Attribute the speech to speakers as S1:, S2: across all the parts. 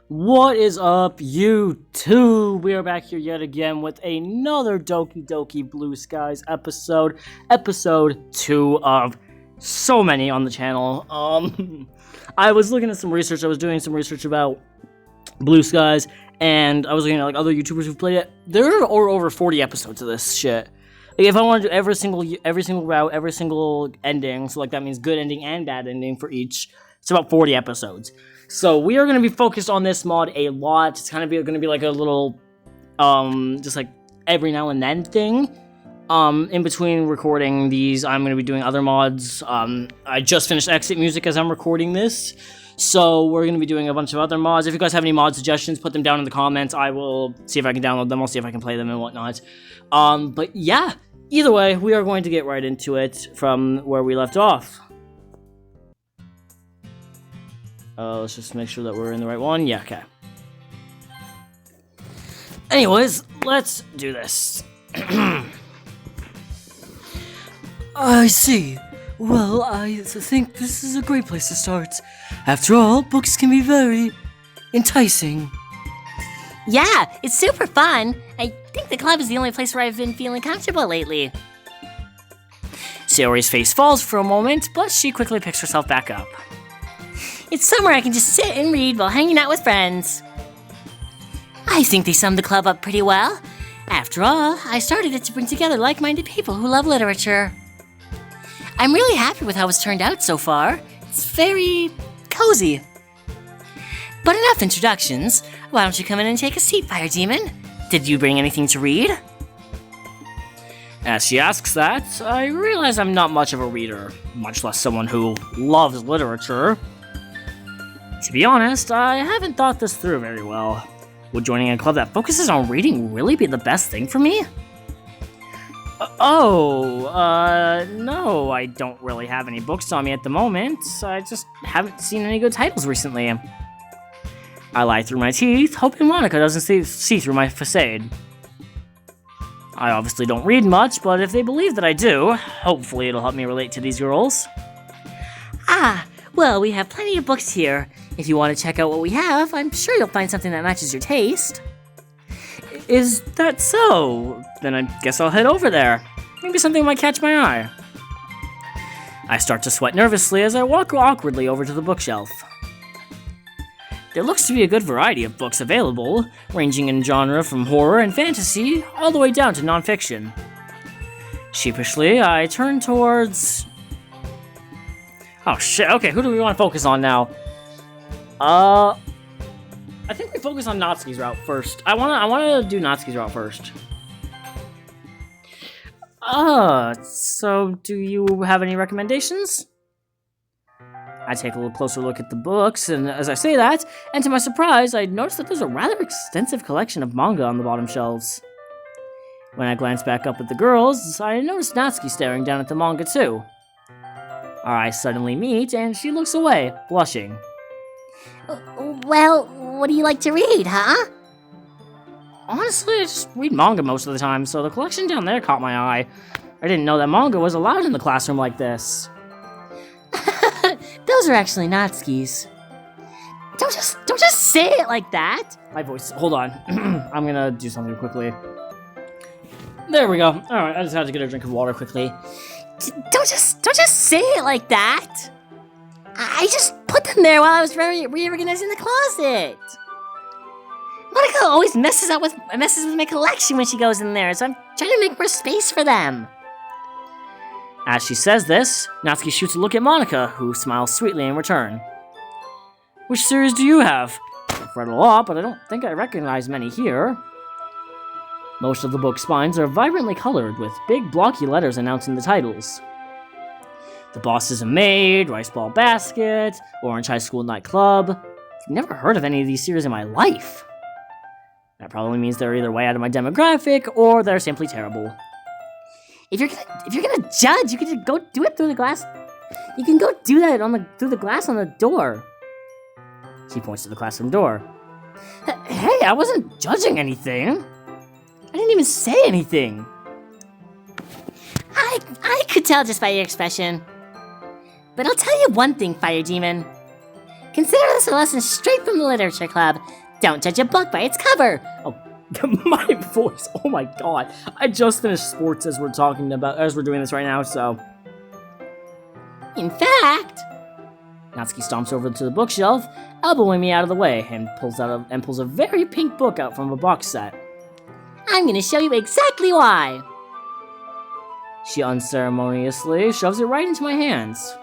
S1: What is up, YouTube? We are back here yet again with another Doki Blue Skies episode. Episode 2 of so many on the channel. I was looking at some research. I was doing some research about Blue Skies, and I was looking at like other YouTubers who've played it. There are over 40 episodes of this shit. Like, if I want to do every single route, every single ending, so like that means good ending and bad ending for each, it's about 40 episodes. So we are going to be focused on this mod a lot. It's kind of going to be like a little, just like every now and then thing. In between recording these, I'm going to be doing other mods. I just finished Exit Music as I'm recording this. So we're going to be doing a bunch of other mods. If you guys have any mod suggestions, put them down in the comments. I will see if I can download them. I'll see if I can play them and whatnot. But yeah, either way, we are going to get right into it from where we left off. Let's just make sure that we're in the right one. Yeah, okay. Anyways, let's do this.
S2: I see. Well, I think this is a great place to start. After all, books can be very enticing.
S3: Yeah, it's super fun. I think the club is the only place where I've been feeling comfortable lately.
S1: Sayori's face falls for a moment, but she quickly picks herself back up.
S3: It's somewhere I can just sit and read while hanging out with friends. I think they summed the club up pretty well. After all, I started it to bring together like-minded people who love literature. I'm really happy with how it's turned out so far. It's very cozy. But enough introductions. Why don't you come in and take a seat, Fire Demon? Did you bring anything to read?
S1: As she asks that, I realize I'm not much of a reader, much less someone who loves literature. To be honest, I haven't thought this through very well. Would joining a club that focuses on reading really be the best thing for me? No, I don't really have any books on me at the moment. I just haven't seen any good titles recently. I lie through my teeth, hoping Monica doesn't see through my facade. I obviously don't read much, but if they believe that I do, hopefully it'll help me relate to these girls.
S3: Ah, well, we have plenty of books here. If you want to check out what we have, I'm sure you'll find something that matches your taste.
S1: Is that so? Then I guess I'll head over there. Maybe something might catch my eye. I start to sweat nervously as I walk awkwardly over to the bookshelf. There looks to be a good variety of books available, ranging in genre from horror and fantasy all the way down to nonfiction. Sheepishly, I turn towards... Oh shit, okay, who do we want to focus on now? I think we focus on Natsuki's route first. I wanna do Natsuki's route first. So do you have any recommendations? I take a little closer look at the books, and as I say that, and to my surprise, I notice that there's a rather extensive collection of manga on the bottom shelves. When I glance back up at the girls, I notice Natsuki staring down at the manga too. Our eyes suddenly meet, and she looks away, blushing.
S3: Well, what do you like to read, huh?
S1: Honestly, I just read manga most of the time, so the collection down there caught my eye. I didn't know that manga was allowed in the classroom like this.
S3: Those are actually Natsuki's. Don't just say it like that.
S1: My voice, hold on. I'm gonna do something quickly. There we go. Alright, I just had to get a drink of water quickly.
S3: Don't just say it like that. I just put them there while I was reorganizing the closet. Monica always messes with my collection when she goes in there, so I'm trying to make more space for them.
S1: As she says this, Natsuki shoots a look at Monica, who smiles sweetly in return. Which series do you have? I've read a lot, but I don't think I recognize many here. Most of the book spines are vibrantly colored, with big blocky letters announcing the titles. The Boss is a Maid, Rice Ball Basket, Orange High School Nightclub. I've never heard of any of these series in my life. That probably means they're either way out of my demographic, or they're simply terrible.
S3: If you're gonna judge, you can just go do it through the glass. You can go do that through the glass on the door.
S1: She points to the classroom door. Hey, I wasn't judging anything. I didn't even say anything.
S3: I could tell just by your expression. But I'll tell you one thing, Fire Demon. Consider this a lesson straight from the literature club. Don't judge a book by its cover.
S1: Oh, my voice. Oh my god. I just finished sports as we're doing this right now, so.
S3: In fact,
S1: Natsuki stomps over to the bookshelf, elbowing me out of the way, and pulls a very pink book out from a box set.
S3: I'm gonna show you exactly why.
S1: She unceremoniously shoves it right into my hands.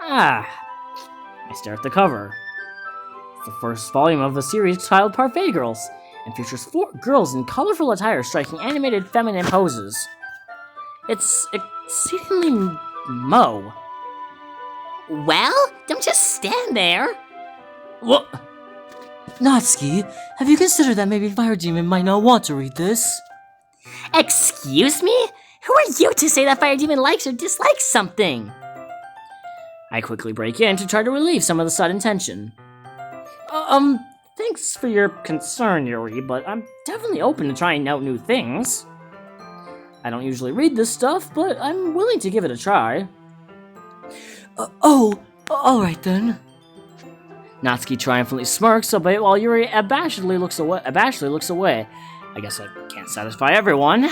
S1: I stare at the cover. It's the first volume of the series titled Parfait Girls, and features 4 girls in colorful attire striking animated feminine poses. It's exceedingly Mo.
S3: Well, don't just stand there.
S1: What?
S2: Natsuki, have you considered that maybe Fire Demon might not want to read this?
S3: Excuse me? Who are you to say that Fire Demon likes or dislikes something?
S1: I quickly break in to try to relieve some of the sudden tension. Thanks for your concern, Yuri, but I'm definitely open to trying out new things. I don't usually read this stuff, but I'm willing to give it a try.
S2: Alright then.
S1: Natsuki triumphantly smirks a bit while Yuri abashedly looks away. I guess I can't satisfy everyone.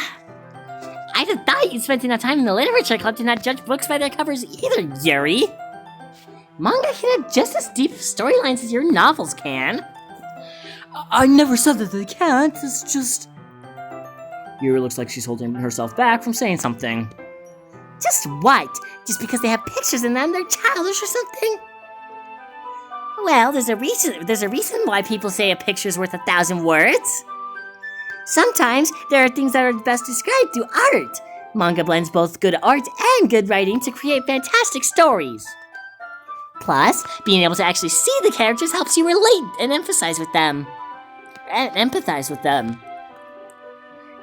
S3: I'd have thought you'd spent enough time in the literature club to not judge books by their covers either, Yuri. Manga can have just as deep storylines as your novels can.
S2: I never said that they can't, it's just...
S1: Yuri looks like she's holding herself back from saying something.
S3: Just what? Just because they have pictures in them, they're childish or something? Well, there's a reason why people say a picture's worth 1,000 words. Sometimes there are things that are best described through art. Manga blends both good art and good writing to create fantastic stories. Plus, being able to actually see the characters helps you relate and empathize with them.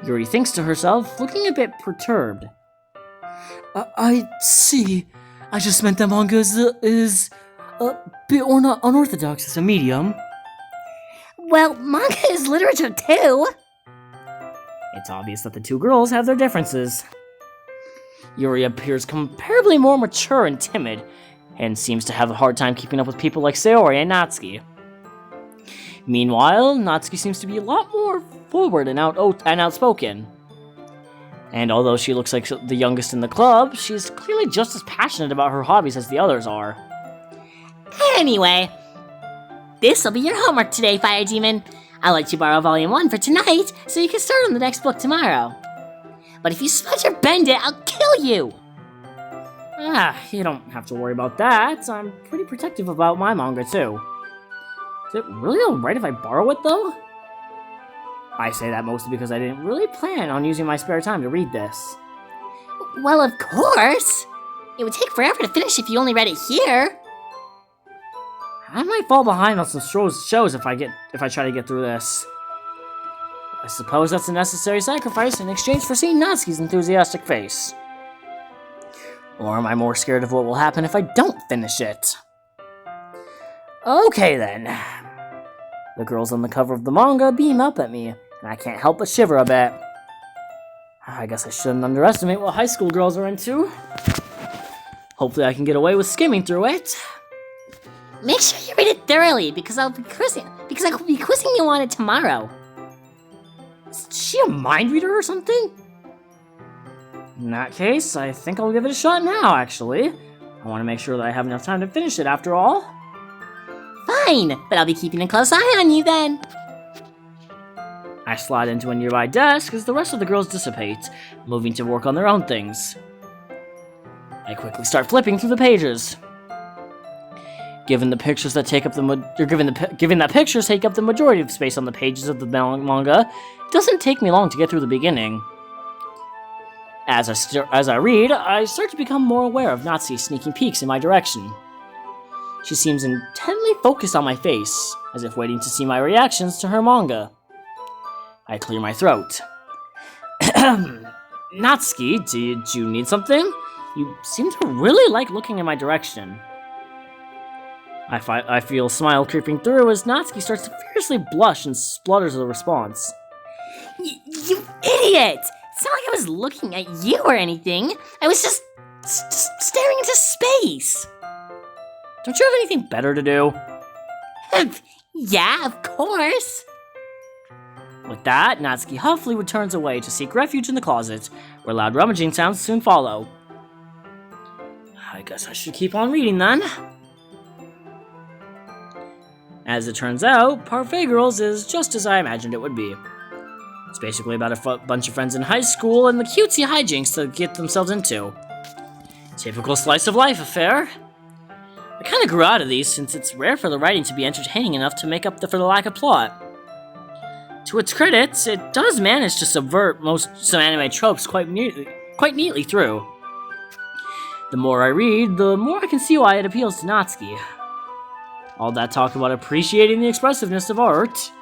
S1: Yuri thinks to herself, looking a bit perturbed.
S2: I see. I just meant that manga is a bit unorthodox as a medium.
S3: Well, manga is literature too.
S1: It's obvious that the 2 girls have their differences. Yuri appears comparably more mature and timid, and seems to have a hard time keeping up with people like Sayori and Natsuki. Meanwhile, Natsuki seems to be a lot more forward and outspoken. And although she looks like the youngest in the club, she's clearly just as passionate about her hobbies as the others are.
S3: Anyway, this'll be your homework today, Fire Demon. I'll let you borrow Volume 1 for tonight, so you can start on the next book tomorrow. But if you smudge or bend it, I'll kill you!
S1: You don't have to worry about that. I'm pretty protective about my manga, too. Is it really alright if I borrow it, though? I say that mostly because I didn't really plan on using my spare time to read this.
S3: Well, of course! It would take forever to finish if you only read it here.
S1: I might fall behind on some shows if I try to get through this. I suppose that's a necessary sacrifice in exchange for seeing Natsuki's enthusiastic face. Or am I more scared of what will happen if I don't finish it? Okay then. The girls on the cover of the manga beam up at me, and I can't help but shiver a bit. I guess I shouldn't underestimate what high school girls are into. Hopefully I can get away with skimming through it.
S3: Make sure you read it thoroughly, because I'll be quizzing you on it tomorrow.
S1: Is she a mind reader or something? In that case, I think I'll give it a shot now, actually. I want to make sure that I have enough time to finish it after all.
S3: Fine, but I'll be keeping a close eye on you then.
S1: I slide into a nearby desk as the rest of the girls dissipate, moving to work on their own things. I quickly start flipping through the pages. Given that pictures take up the majority of space on the pages of the manga, it doesn't take me long to get through the beginning. As I read, I start to become more aware of Natsuki sneaking peeks in my direction. She seems intently focused on my face, as if waiting to see my reactions to her manga. I clear my throat. Natsuki, did you need something? You seem to really like looking in my direction. I feel a smile creeping through as Natsuki starts to fiercely blush and splutters a response.
S3: You idiot! It's not like I was looking at you or anything. I was just staring into space.
S1: Don't you have anything better to do?
S3: Yeah, of course.
S1: With that, Natsuki huffily returns away to seek refuge in the closet, where loud rummaging sounds soon follow. I guess I should keep on reading then. As it turns out, Parfait Girls is just as I imagined it would be. It's basically about a bunch of friends in high school and the cutesy hijinks to get themselves into. Typical slice of life affair. I kinda grew out of these since it's rare for the writing to be entertaining enough to make up for the lack of plot. To its credit, it does manage to subvert some anime tropes quite neatly through. The more I read, the more I can see why it appeals to Natsuki. All that talk about appreciating the expressiveness of art.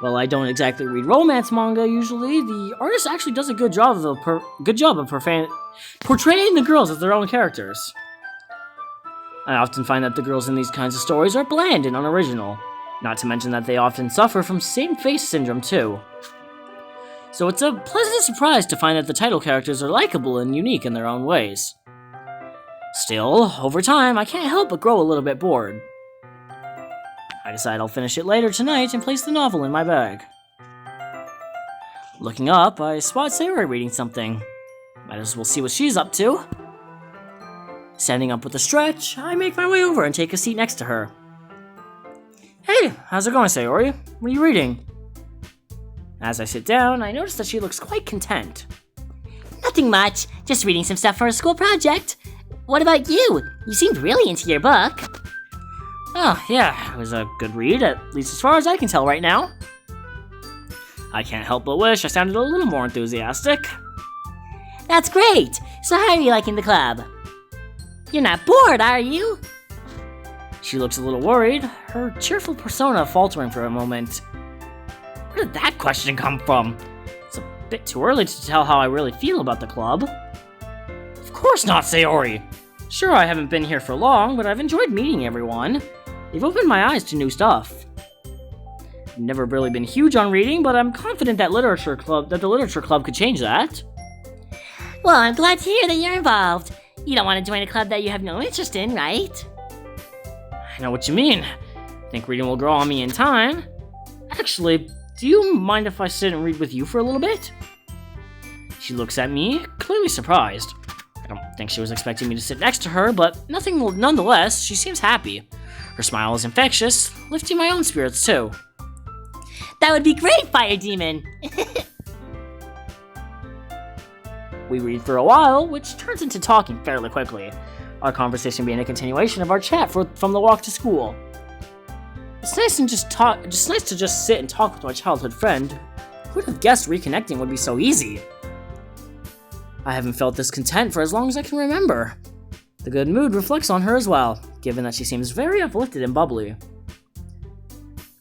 S1: Well, I don't exactly read romance manga usually. The artist actually does a good job of portraying the girls as their own characters. I often find that the girls in these kinds of stories are bland and unoriginal, not to mention that they often suffer from same-face syndrome too. So it's a pleasant surprise to find that the title characters are likable and unique in their own ways. Still, over time, I can't help but grow a little bit bored. I decide I'll finish it later tonight and place the novel in my bag. Looking up, I spot Sayori reading something. Might as well see what she's up to. Standing up with a stretch, I make my way over and take a seat next to her. Hey, how's it going, Sayori? What are you reading? As I sit down, I notice that she looks quite content.
S3: Nothing much, just reading some stuff for a school project. What about you? You seemed really into your book.
S1: Oh, yeah, it was a good read, at least as far as I can tell right now. I can't help but wish I sounded a little more enthusiastic.
S3: That's great! So how are you liking the club? You're not bored, are you?
S1: She looks a little worried, her cheerful persona faltering for a moment. Where did that question come from? It's a bit too early to tell how I really feel about the club. Of course not, Sayori! Sure, I haven't been here for long, but I've enjoyed meeting everyone. They've opened my eyes to new stuff. I've never really been huge on reading, but I'm confident that the literature club could change that.
S3: Well, I'm glad to hear that you're involved. You don't want to join a club that you have no interest in, right?
S1: I know what you mean. Think reading will grow on me in time. Actually, do you mind if I sit and read with you for a little bit? She looks at me, clearly surprised. I don't think she was expecting me to sit next to her, but nonetheless, she seems happy. Her smile is infectious, lifting my own spirits too.
S3: That would be great, Fire Demon!
S1: We read for a while, which turns into talking fairly quickly, our conversation being a continuation of our chat from the walk to school. It's nice to just sit and talk with my childhood friend. Who would have guessed reconnecting would be so easy? I haven't felt this content for as long as I can remember. The good mood reflects on her as well, given that she seems very uplifted and bubbly.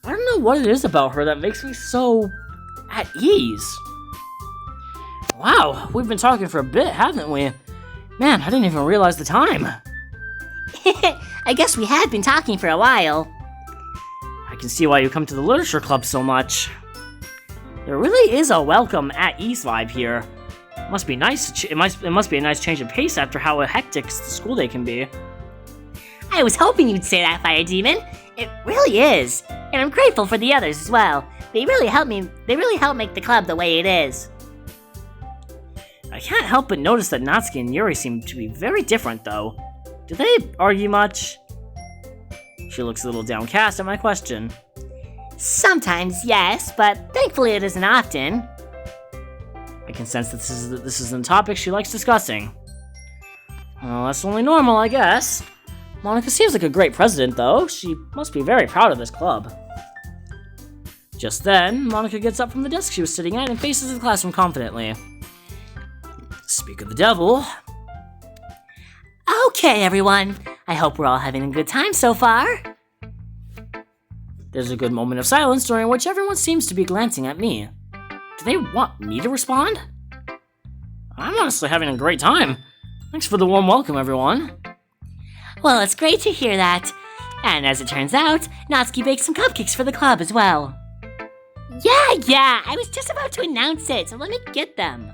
S1: I don't know what it is about her that makes me so at ease. Wow, we've been talking for a bit, haven't we? Man, I didn't even realize the time.
S3: I guess we have been talking for a while.
S1: I can see why you come to the literature club so much. There really is a welcome at ease vibe here. It must be nice. It must be a nice change of pace after how hectic the school day can be.
S3: I was hoping you'd say that, Fire Demon. It really is, and I'm grateful for the others as well. They really help make the club the way it is.
S1: I can't help but notice that Natsuki and Yuri seem to be very different, though. Do they argue much? She looks a little downcast at my question.
S3: Sometimes, yes, but thankfully it isn't often.
S1: I can sense that this is a topic she likes discussing. Well, that's only normal, I guess. Monica seems like a great president, though. She must be very proud of this club. Just then, Monica gets up from the desk she was sitting at and faces the classroom confidently. Speak of the devil.
S3: Okay, everyone. I hope we're all having a good time so far.
S1: There's a good moment of silence during which everyone seems to be glancing at me. Do they want me to respond? I'm honestly having a great time. Thanks for the warm welcome, everyone.
S3: Well, it's great to hear that. And as it turns out, Natsuki baked some cupcakes for the club as well. Yeah, I was just about to announce it, so let me get them.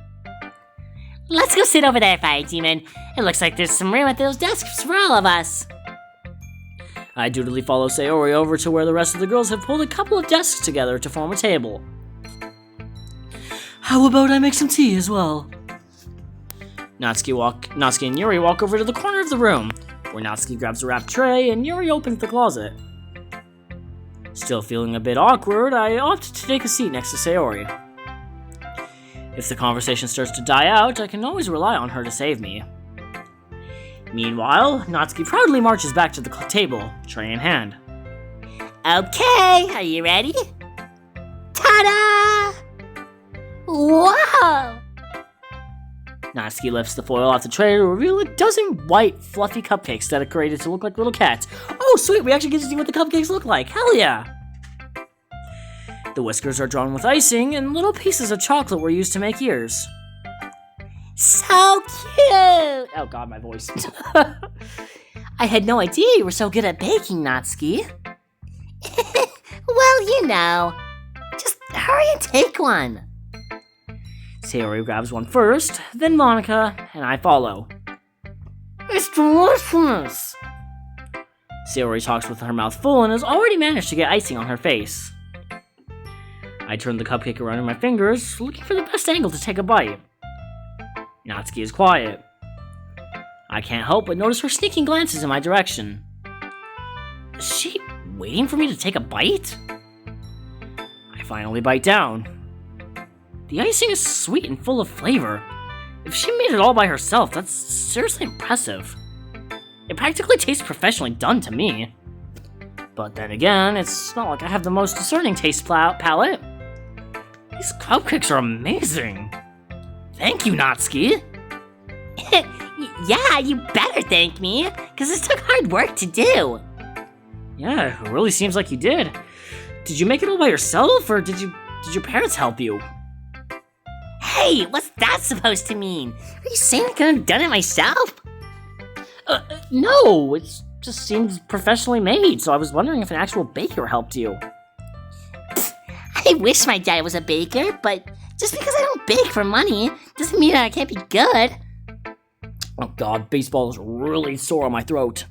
S3: Let's go sit over there, Fire Demon. It looks like there's some room at those desks for all of us.
S1: I dutifully follow Sayori over to where the rest of the girls have pulled a couple of desks together to form a table.
S2: How about I make some tea as well?
S1: Natsuki and Yuri walk over to the corner of the room, where Natsuki grabs a wrapped tray and Yuri opens the closet. Still feeling a bit awkward, I opt to take a seat next to Sayori. If the conversation starts to die out, I can always rely on her to save me. Meanwhile, Natsuki proudly marches back to the table, tray in hand.
S3: Okay, are you ready? Ta-da! Wow!
S1: Natsuki lifts the foil off the tray to reveal a dozen white, fluffy cupcakes decorated to look like little cats. Oh, sweet, we actually get to see what the cupcakes look like. Hell yeah! The whiskers are drawn with icing, and little pieces of chocolate were used to make ears.
S3: So cute!
S1: Oh god, my voice.
S3: I had no idea you were so good at baking, Natsuki. Well, you know. Just hurry and take one.
S1: Sayori grabs one first, then Monica, and I follow. It's delicious! Sayori talks with her mouth full and has already managed to get icing on her face. I turn the cupcake around in my fingers, looking for the best angle to take a bite. Natsuki is quiet. I can't help but notice her sneaking glances in my direction. Is she waiting for me to take a bite? I finally bite down. The icing is sweet and full of flavor. If she made it all by herself, that's seriously impressive. It practically tastes professionally done to me. But then again, it's not like I have the most discerning taste palette. These cupcakes are amazing. Thank you, Natsuki.
S3: Yeah, you better thank me, because this took hard work to do.
S1: Yeah, it really seems like you did. Did you make it all by yourself, or did your parents help you?
S3: Hey, what's that supposed to mean? Are you saying I could have done it myself?
S1: No, it just seems professionally made, so I was wondering if an actual baker helped you.
S3: I wish my dad was a baker, but just because I don't bake for money doesn't mean that I can't be good.
S1: Oh god, baseball is really sore on my throat.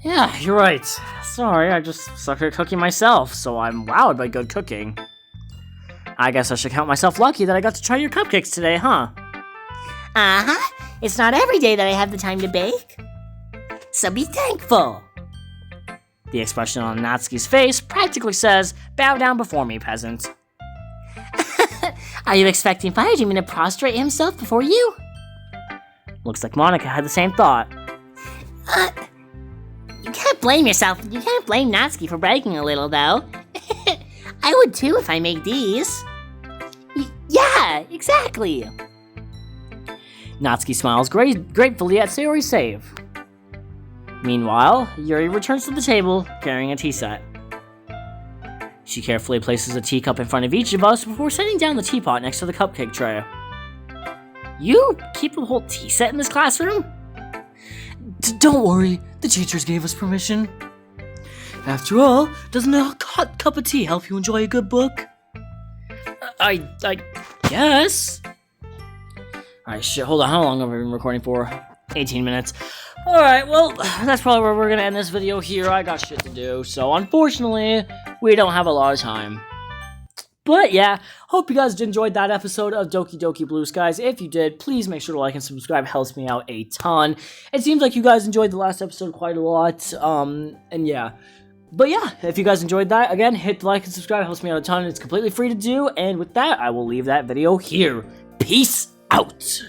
S1: Yeah, you're right. Sorry, I just suck at cooking myself, so I'm wowed by good cooking. I guess I should count myself lucky that I got to try your cupcakes today, huh?
S3: Uh-huh. It's not every day that I have the time to bake. So be thankful.
S1: The expression on Natsuki's face practically says, bow down before me, peasant.
S3: Are you expecting Fire Demon to prostrate himself before you?
S1: Looks like Monica had the same thought.
S3: You can't blame yourself. You can't blame Natsuki for bragging a little, though. I would too if I made these. Yeah, exactly.
S1: Natsuki smiles gratefully at Sayori's save. Meanwhile, Yuri returns to the table, carrying a tea set. She carefully places a teacup in front of each of us before setting down the teapot next to the cupcake tray. You keep a whole tea set in this classroom?
S2: Don't worry, the teachers gave us permission. After all, doesn't a hot cup of tea help you enjoy a good book?
S1: I guess. Alright, shit, hold on, how long have I been recording for? 18 minutes. Alright, well, that's probably where we're gonna end this video here. I got shit to do, so unfortunately, we don't have a lot of time. But yeah, hope you guys enjoyed that episode of Doki Doki Blue Skies. If you did, please make sure to like and subscribe. It helps me out a ton. It seems like you guys enjoyed the last episode quite a lot, and yeah. But yeah, if you guys enjoyed that, again, hit the like and subscribe. It helps me out a ton. It's completely free to do, and with that, I will leave that video here. Peace out!